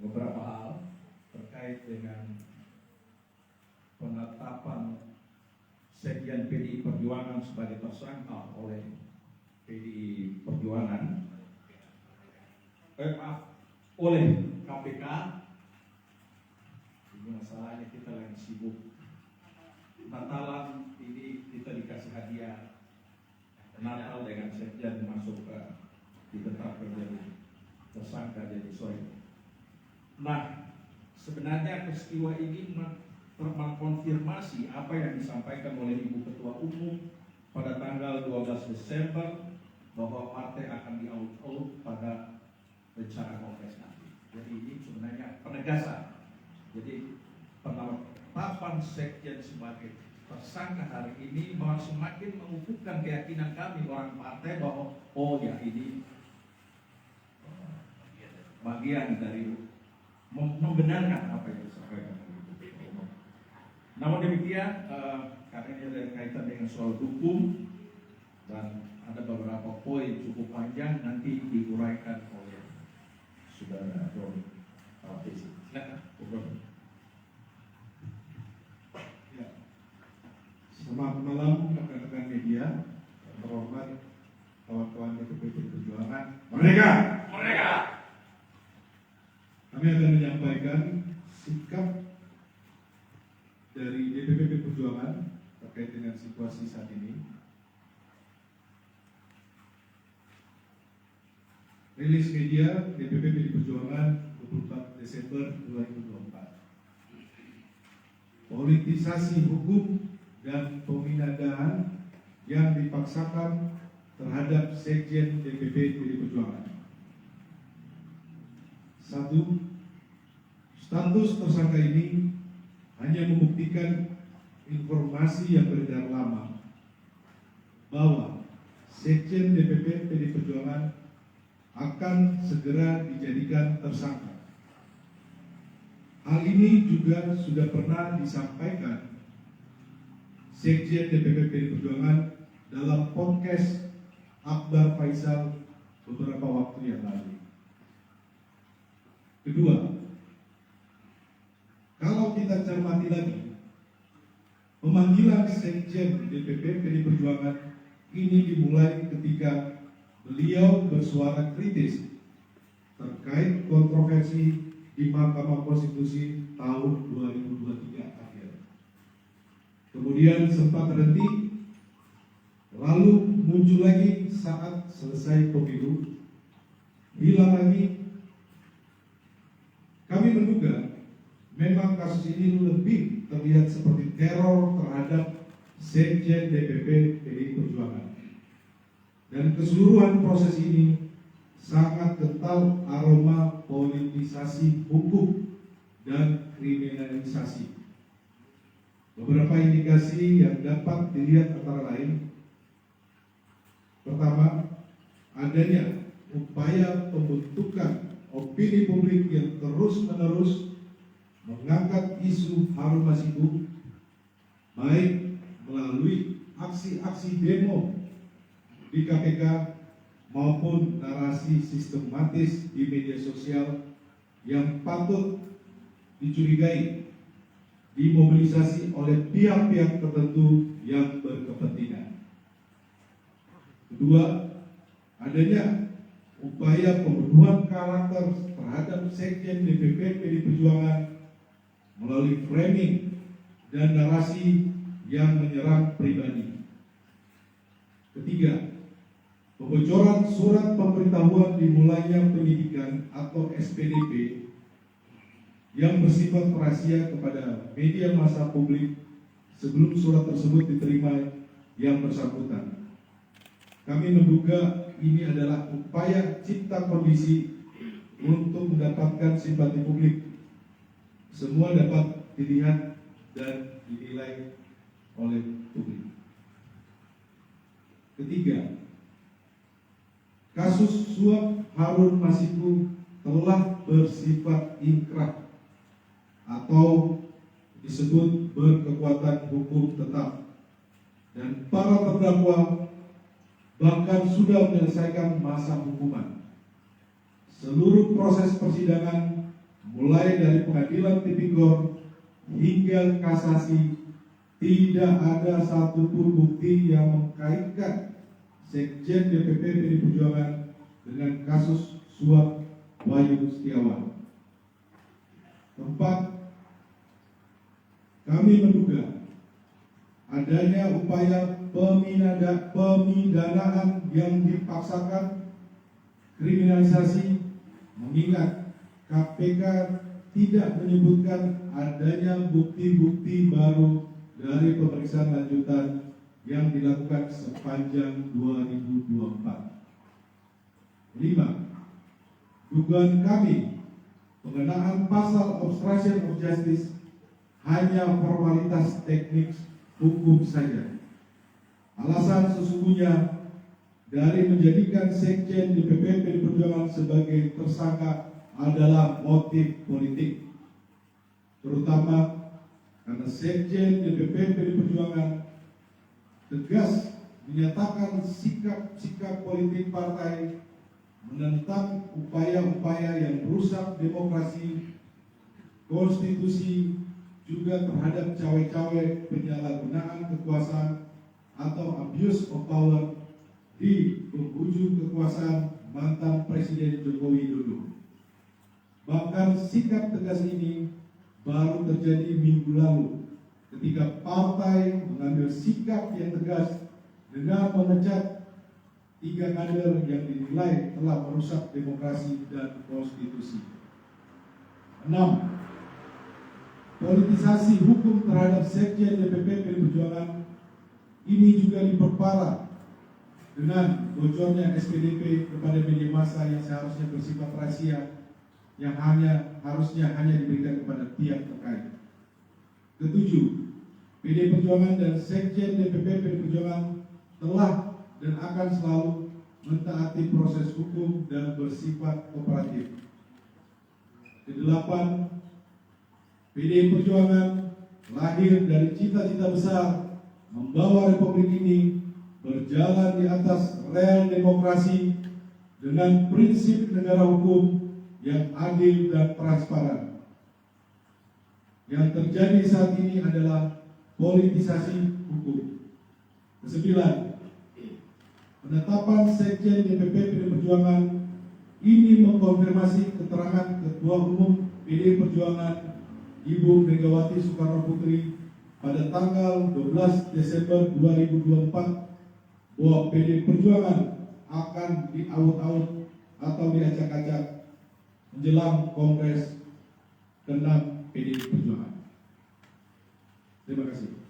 beberapa hal terkait dengan penetapan Sekjen PDI Perjuangan sebagai tersangka oleh PDI Perjuangan oleh KPK. Ini masalahnya kita lagi sibuk Natalan, ini kita dikasih hadiah Natal dengan Sekjen masuk ke ditetapkan jadi tersangka jadi soal. Nah, sebenarnya peristiwa ini mengkonfirmasi apa yang disampaikan oleh Ibu Ketua Umum pada tanggal 12 Desember bahwa partai akan di-out pada rencana kongres nanti. Jadi ini sebenarnya penegasan. Jadi penetapan Sekjen sebagai tersangka hari ini semakin mengukuhkan keyakinan kami orang partai bahwa oh ya ini bagian dari membenarkan apa yang disampaikan. Namun demikian, karena ini ada kaitan dengan soal hukum dan ada beberapa poin cukup panjang nanti diuraikan oleh Saudara Doni. Silakan. Selamat malam rekan-rekan media, terhormat kawan-kawan DPP Perjuangan. Merdeka! Merdeka! Kami akan menyampaikan sikap dari DPP Perjuangan terkait dengan situasi saat ini. Rilis media DPP Perjuangan 24 Desember 2024. Politisasi hukum dan pemindahan yang dipaksakan terhadap Sekjen DPP PDI Perjuangan. 1. Status tersangka ini hanya membuktikan informasi yang beredar lama bahwa Sekjen DPP PDI Perjuangan akan segera dijadikan tersangka. Hal ini juga sudah pernah disampaikan Sekjen DPP PDI Perjuangan dalam podcast Akbar Faisal beberapa waktu yang lalu. Kedua, kalau kita cermati lagi, pemanggilan Sekjen DPP PDI Perjuangan ini dimulai ketika beliau bersuara kritis terkait kontroversi di Mahkamah Konstitusi tahun 2023 akhir. Kemudian sempat terhenti, lalu muncul lagi saat selesai pemilu, hilang lagi. Kami menduga memang kasus ini lebih terlihat seperti teror terhadap Sekjen DPP PDI Perjuangan. Dan keseluruhan proses ini sangat kental aroma politisasi hukum dan kriminalisasi. Beberapa indikasi yang dapat dilihat antara lain: pertama, adanya upaya pembentukan opini publik yang terus-menerus mengangkat isu Harun Masiku, baik melalui aksi-aksi demo di KPK maupun narasi sistematis di media sosial yang patut dicurigai dimobilisasi oleh pihak-pihak tertentu yang berkepentingan. Kedua, adanya upaya pembunuhan karakter terhadap Sekjen DPP PDI Perjuangan melalui framing dan narasi yang menyerang pribadi. Ketiga, pembocoran surat pemberitahuan dimulainya penyidikan atau SPDP yang bersifat rahasia kepada media massa publik sebelum surat tersebut diterima yang bersangkutan. Kami menduga ini adalah upaya cipta kondisi untuk mendapatkan simpati publik. Semua dapat dilihat dan dinilai oleh publik. Ketiga, kasus suap Harun Masiku telah bersifat inkrah atau disebut berkekuatan hukum tetap, dan para terdakwa bahkan sudah menyelesaikan masa hukuman. Seluruh proses persidangan mulai mulai dari pengadilan tipikor hingga kasasi, tidak ada satupun bukti yang mengkaitkan Sekjen DPP PDI Perjuangan dengan kasus suap Wahyu Setiawan. Keempat, kami menduga adanya upaya pemidanaan yang dipaksakan, kriminalisasi, mengingat KPK tidak menyebutkan adanya bukti-bukti baru dari pemeriksaan lanjutan yang dilakukan sepanjang 2024. 5. Dugaan kami pengenaan pasal obstruction of justice hanya formalitas teknik hukum saja. Alasan sesungguhnya dari menjadikan Sekjen DPP PDI Perjuangan sebagai tersangka adalah motif politik, terutama karena Sekjen DPP PDI Perjuangan tegas menyatakan sikap-sikap politik partai menentang upaya-upaya yang merusak demokrasi, konstitusi, juga terhadap cawe-cawe penyalahgunaan kekuasaan atau abuse of power di penghujung kekuasaan mantan Presiden Joko Widodo. Bahkan sikap tegas ini baru terjadi minggu lalu ketika partai mengambil sikap yang tegas dengan memecat 3 kader yang dinilai telah merusak demokrasi dan konstitusi. 6. Politisasi hukum terhadap Sekjen DPP PDI Perjuangan ini juga diperparah dengan bocornya SPDP kepada media massa yang seharusnya bersifat rahasia, yang harusnya hanya diberikan kepada pihak terkait. 7. PDI Perjuangan dan Sekjen DPP PDI Perjuangan telah dan akan selalu mentaati proses hukum dan bersifat kooperatif. 8. PDI Perjuangan lahir dari cita-cita besar membawa Republik ini berjalan di atas rel demokrasi dengan prinsip negara hukum yang adil dan transparan. Yang terjadi saat ini adalah politisasi hukum. 9. Penetapan Sekjen DPP PDI Perjuangan ini mengkonfirmasi keterangan Ketua Umum PDI Perjuangan Ibu Megawati Soekarno Putri pada tanggal 12 Desember 2024 bahwa PDI Perjuangan akan diaut-aut atau diacak-acak menjelang Kongres ke-6 PDI Perjuangan. Terima kasih.